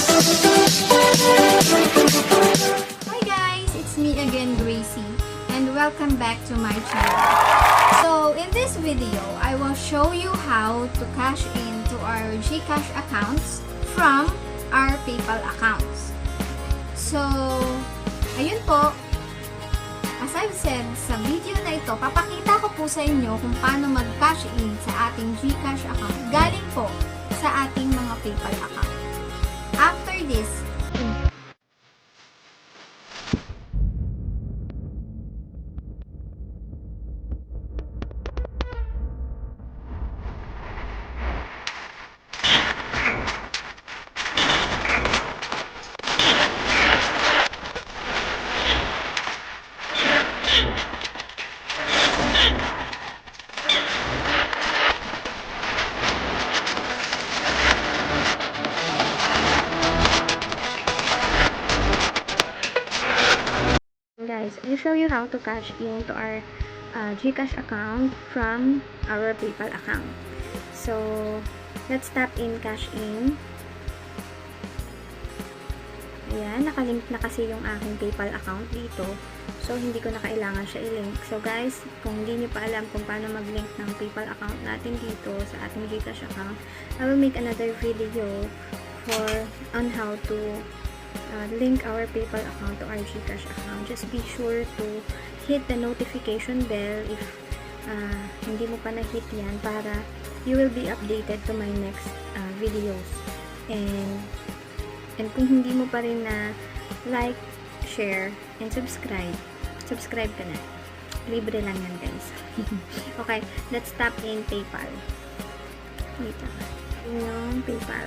Hi guys, it's me again, Gracie, and welcome back to my channel. So in this video, I will show you how to cash into our GCash accounts from our PayPal accounts. So, ayun po, as I've said, sa video na ito, papakita ko po sa inyo kung paano mag-cash in sa ating GCash account galing po sa ating mga PayPal account. After this, guys, I'll show you how to cash in to our GCash account from our PayPal account. So, let's tap in cash in. Ayan, nakalink na kasi yung aking PayPal account dito. So, hindi ko na kailangan siya i-link. So, guys, kung hindi nyo pa alam kung paano mag-link ng PayPal account natin dito sa ating GCash account, I will make another video on how to link our PayPal account to our GCash account. Just be sure to hit the notification bell if hindi mo pa na-hit yan para you will be updated to my next videos. And kung hindi mo pa rin na like, share, and subscribe ka na. Libre lang yan, guys. Okay, let's tap in PayPal. Wait lang. Yung PayPal.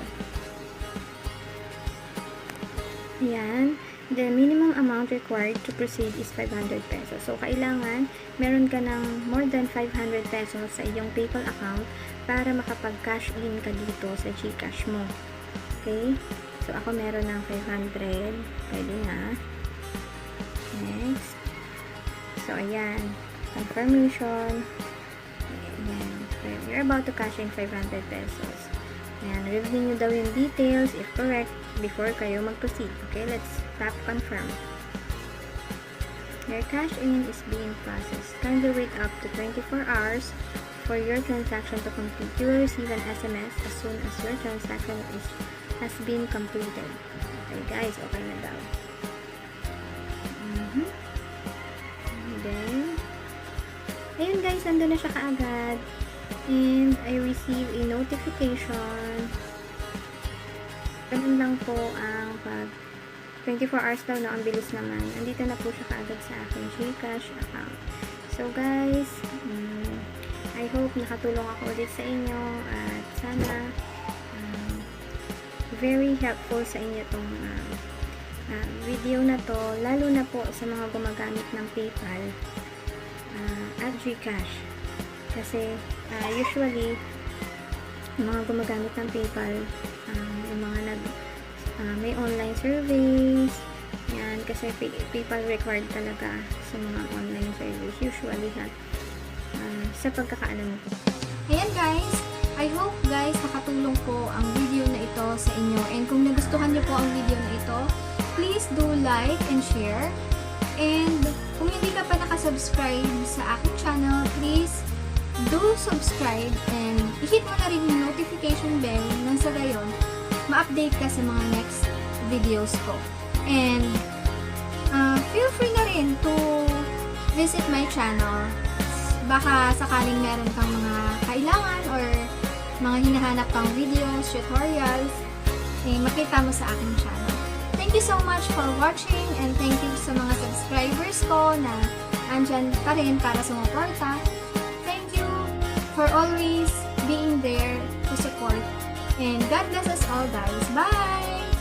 Yan. The minimum amount required to proceed is 500 pesos. So, kailangan meron ka ng more than 500 pesos sa iyong PayPal account para makapag-cash in ka dito sa GCash mo. Okay? So, ako meron ng 500. Pwede na. Next. So, ayan. Confirmation. Ayan. You're about to cash in 500 pesos. Ayan. Review nyo daw yung details if correct before kayo mag-proceed. Okay, let's tap confirm. Your cash in is being processed. Kindly wait up to 24 hours for your transaction to complete. You will receive an SMS as soon as your transaction has been completed. Okay guys, okay na daw. And then, ayun guys, nandun na siya kaagad. And I receive a notification. Ganun lang po ang pag 24 hours daw na, ang bilis naman. Andito na po siya kaagad sa aking GCash account. So guys, I hope nakatulong ako ulit sa inyo at sana very helpful sa inyo tong video na to, lalo na po sa mga gumagamit ng PayPal at GCash. Kasi usually yung mga gumagamit ng PayPal, yung mga may online surveys, yan, kasi PayPal required talaga sa mga online surveys usually sa pagkakaalam ko. Ayan guys, I hope guys nakatulong po ang video na ito sa inyo, and kung nagustuhan niyo po ang video na ito, please do like and share, and kung hindi ka pa nakasubscribe sa aking channel, please do subscribe and i-hit mo na rin yung notification bell nang sa gayon ma-update ka sa mga next videos ko. And feel free na rin to visit my channel. Baka sakaling meron kang mga kailangan or mga hinahanap pang videos, tutorials, makita mo sa aking channel. Thank you so much for watching, and thank you sa mga subscribers ko na andyan pa rin para sumuporta. Thank you for always being there to support. And God bless us all guys. Bye!